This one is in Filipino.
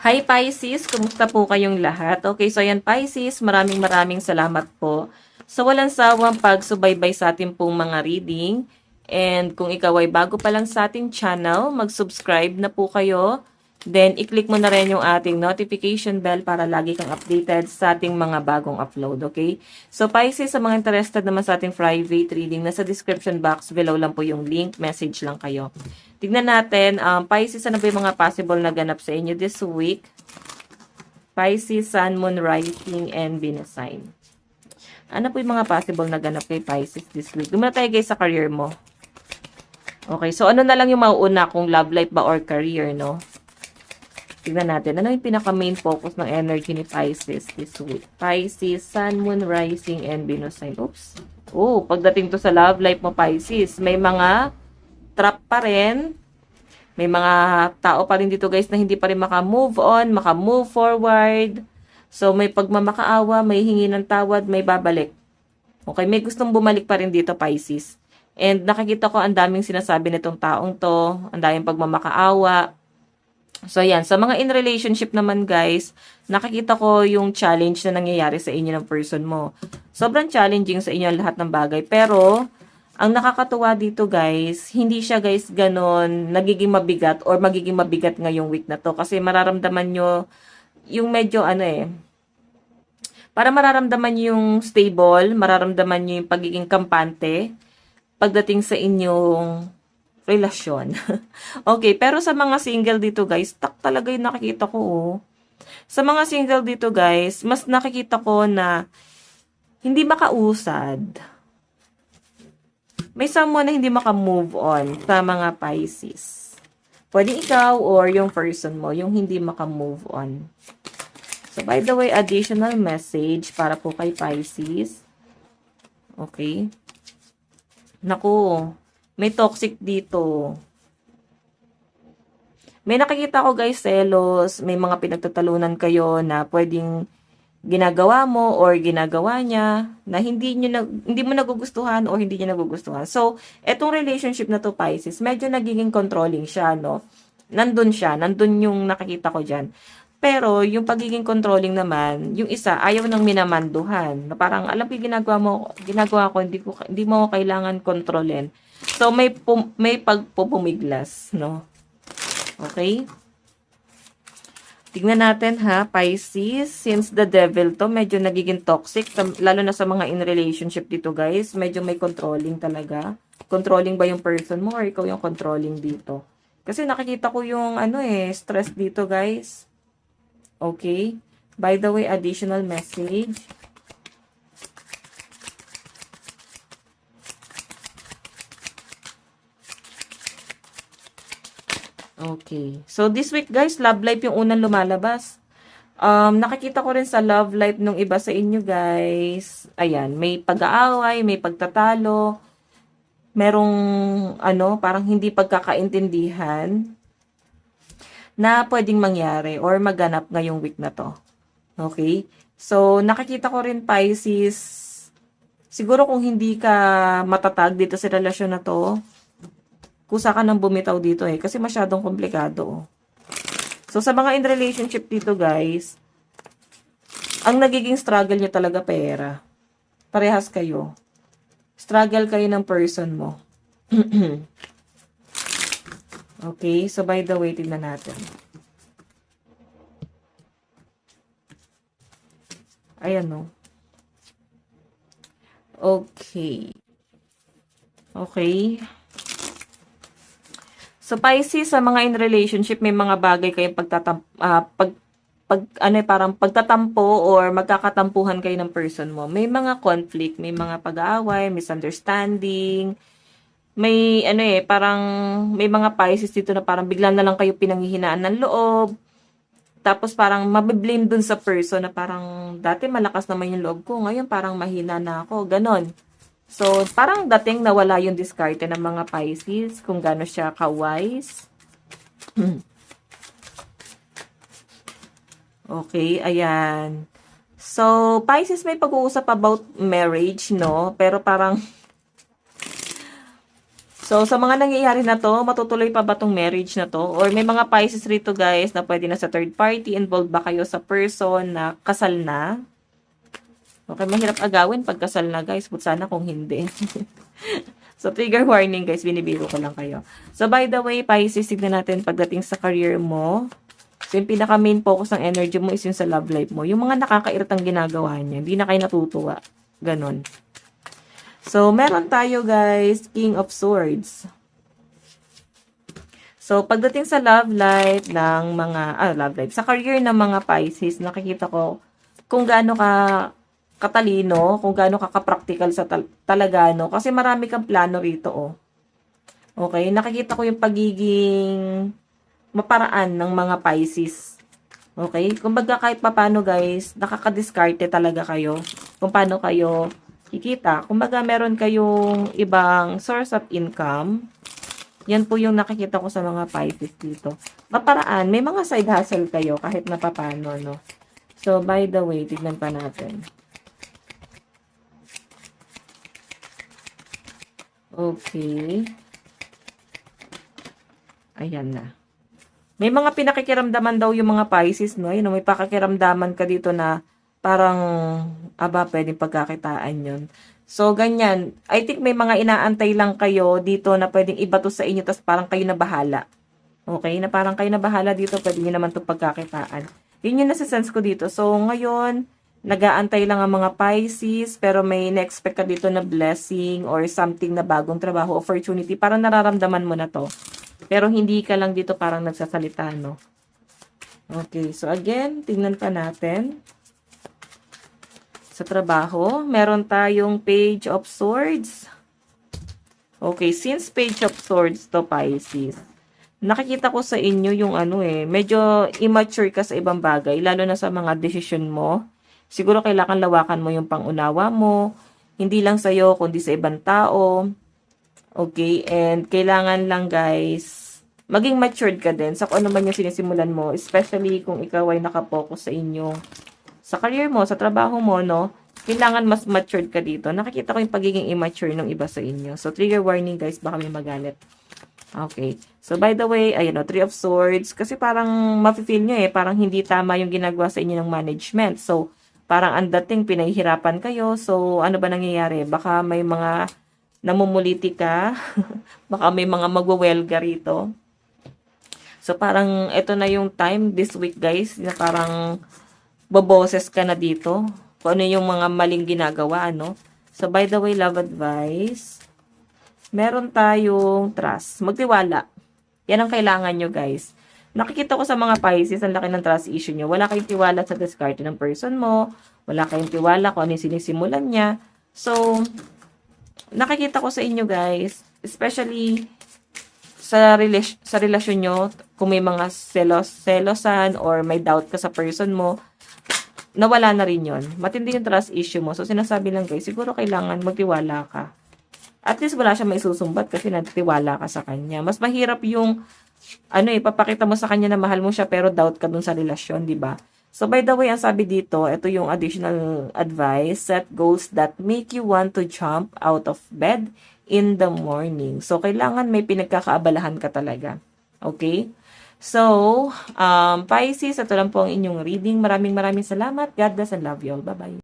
Hi Pisces, kumusta po kayong lahat? Okay, so ayan Pisces, maraming salamat po sa walang sawang pagsubaybay sa ating pong mga reading. And kung ikaw ay bago pa lang sa ating channel, mag-subscribe na po kayo. Then, i-click mo na rin yung ating notification bell para lagi kang updated sa ating mga bagong upload, okay? So, Pisces, sa mga interested naman sa ating private reading, nasa description box below lang po yung link, message lang kayo. Tignan natin, Pisces, ano ba yung mga possible na ganap sa inyo this week? Pisces, Sun, Moon, Rising, and Venus sign. Ano po yung mga possible na ganap kay Pisces this week? Dumuna tayo guys sa career mo. Okay, so ano na lang yung mauuna kung love life ba or career, no? Tignan natin, ano yung pinaka-main focus ng energy ni Pisces this week? Pisces, Sun, Moon, Rising, and Venus sign. Oops. Oh, pagdating to sa love life mo, Pisces, may mga trap pa rin. May mga tao pa rin dito guys na hindi pa rin maka-move on, maka-move forward. So, may pagmamakaawa, may hingi ng tawad, may babalik. Okay, may gustong bumalik pa rin dito, Pisces. And nakikita ko ang daming sinasabi nitong taong to, ang daming pagmamakaawa. So, yan. Sa mga in relationship naman, guys, nakikita ko yung challenge na nangyayari sa inyo ng person mo. Sobrang challenging sa inyo ang lahat ng bagay. Pero, ang nakakatuwa dito, guys, hindi siya, guys, ganon nagiging mabigat or magiging mabigat ngayong week na to. Kasi mararamdaman nyo yung medyo, para mararamdaman nyo yung stable, mararamdaman nyo yung pagiging kampante pagdating sa inyong relasyon. Okay, pero sa mga single dito guys, tak talaga yung nakikita ko oh. Sa mga single dito guys, mas nakikita ko na hindi makausad. May someone na hindi maka-move on sa mga Pisces. Pwede ikaw or yung person mo, yung hindi maka-move on. So, by the way, additional message para po kay Pisces. Okay. Naku, may toxic dito. May nakikita ko guys, selos, may mga pinagtatalunan kayo na pwedeng ginagawa mo or ginagawa niya na hindi mo nagugustuhan o hindi niya nagugustuhan. So, etong relationship na to Pisces, medyo nagiging controlling siya, no? Nandun yung nakikita ko diyan. Pero, yung pagiging controlling naman, yung isa, ayaw nang minamanduhan. Na parang, alam ko ginagawa ko, hindi mo ako kailangan kontrolin. So, may pagpupumiglas, no? Okay? Tignan natin ha, Pisces, since the devil to, medyo nagiging toxic, lalo na sa mga in relationship dito guys, medyo may controlling talaga. Controlling ba yung person mo or ikaw yung controlling dito? Kasi nakikita ko yung stress dito guys. Okay? By the way, additional message. Okay. So, this week, guys, love life yung unang lumalabas. Nakikita ko rin sa love life nung iba sa inyo, guys. Ayan, may pag-aaway, may pagtatalo. Merong, parang hindi pagkakaintindihan na pwedeng mangyari or maganap ngayong week na to. Okay? So, nakikita ko rin, Pisces, siguro kung hindi ka matatag dito sa relasyon na to, kusa ka nang bumitaw dito kasi masyadong komplikado. So, sa mga in relationship dito, guys, ang nagiging struggle nyo talaga pera. Parehas kayo. Struggle kayo ng person mo. Okay, so by the way, tignan natin. Ayan, no. Okay. Okay. So, Pisces, sa mga in relationship, may mga bagay kayong parang pagtatampo or magkakatampuhan kayo ng person mo. May mga conflict, may mga pag-aaway, misunderstanding, may parang may mga Pisces dito na parang bigla na lang kayo pinanghihinaan ng loob. Tapos parang mabiblame dun sa person na parang dati malakas naman yung loob ko, ngayon parang mahina na ako, ganon. So, parang dating nawala yung diskarte ng mga Pisces kung gaano siya ka-wise. Okay, ayan. So, Pisces may pag-uusap about marriage, no? Pero parang So, sa mga nangyayari na to, matutuloy pa ba tong marriage na to? Or may mga Pisces rito guys na pwede na sa third party, involved ba kayo sa person na kasal na? Okay, mahirap agawin pag kasal na guys, but sana kung hindi. So, trigger warning guys, binibiro ko lang kayo. So, by the way, Pisces, tignan natin pagdating sa career mo. So, yung pinaka-main focus ng energy mo is yung sa love life mo. Yung mga nakakairitang ginagawa niya, hindi na kayo natutuwa. Ganon. So, meron tayo guys, King of Swords. So, pagdating sa love life ng mga, sa career ng mga Pisces, nakikita ko kung gaano ka katalino, kung gaano ka ka-practical sa talaga, no? Kasi marami kang plano rito, oh. Okay, nakikita ko yung pagiging maparaan ng mga Pisces. Okay, kumbaga kahit papano guys, nakakadiskarte talaga kayo kung paano kayo kikita. Kumbaga, meron kayong ibang source of income. Yan po yung nakikita ko sa mga Pisces dito. Maparaan, may mga side hustle kayo kahit na papano, no? So, by the way, tignan pa natin. Okay. Ayan na. May mga pinakikiramdaman daw yung mga Pisces, no? Yun, may pakikiramdaman ka dito na parang, pwedeng pagkakitaan yun. So, ganyan. I think may mga inaantay lang kayo dito na pwedeng ibato sa inyo, tas parang kayo na bahala. Okay? Na parang kayo na bahala dito, pwede nyo naman itong pagkakitaan. Yun yung nasa-sense ko dito. So, ngayon, nag-aantay lang ang mga Pisces, pero may na-expect ka dito na blessing or something na bagong trabaho, opportunity. Parang nararamdaman mo na to. Pero hindi ka lang dito parang nagsasalita, no? Okay. So, again, tingnan pa natin. Sa trabaho, meron tayong Page of Swords. Okay, since Page of Swords to Pisces, nakikita ko sa inyo yung medyo immature ka sa ibang bagay, lalo na sa mga decision mo. Siguro kailangan lawakan mo yung pangunawa mo, hindi lang sa'yo, kundi sa ibang tao. Okay, and kailangan lang guys, maging matured ka din sa kung ano man yung sinisimulan mo, especially kung ikaw ay nakapokus sa career mo, sa trabaho mo, no? Kailangan mas matured ka dito. Nakikita ko yung pagiging immature ng iba sa inyo. So, trigger warning guys, baka may magalit. Okay. So, by the way, ayun o, Three of Swords. Kasi parang mafe-feel nyo parang hindi tama yung ginagawa sa inyo ng management. So, parang ang dating pinahihirapan kayo. So, ano ba nangyayari? Baka may mga namumuliti ka. Baka may mga magwawelga rito. So, parang ito na yung time this week guys, na parang boboses ka na dito. Kung ano yung mga maling ginagawa, no? So, by the way, love advice. Meron tayong trust. Magtiwala. Yan ang kailangan nyo, guys. Nakikita ko sa mga Pisces, ang laki ng trust issue nyo. Wala kayong tiwala sa discard ng person mo. Wala kayong tiwala kung ano yung sinisimulan niya. So, nakikita ko sa inyo, guys, especially sa relasyon nyo, kung may mga selosan or may doubt ka sa person mo, nawala na rin yon. Matindi yung trust issue mo. So, sinasabi lang guys, siguro kailangan magtiwala ka. At least wala siya may susumbat kasi nagtiwala ka sa kanya. Mas mahirap yung, papakita mo sa kanya na mahal mo siya pero doubt ka dun sa relasyon, di ba? So, by the way, ang sabi dito, ito yung additional advice, set goals that make you want to jump out of bed in the morning. So, kailangan may pinagkakaabalahan ka talaga. Okay? So, Pisces, ito lang po ang inyong reading. Maraming salamat. God bless and love you all. Bye-bye.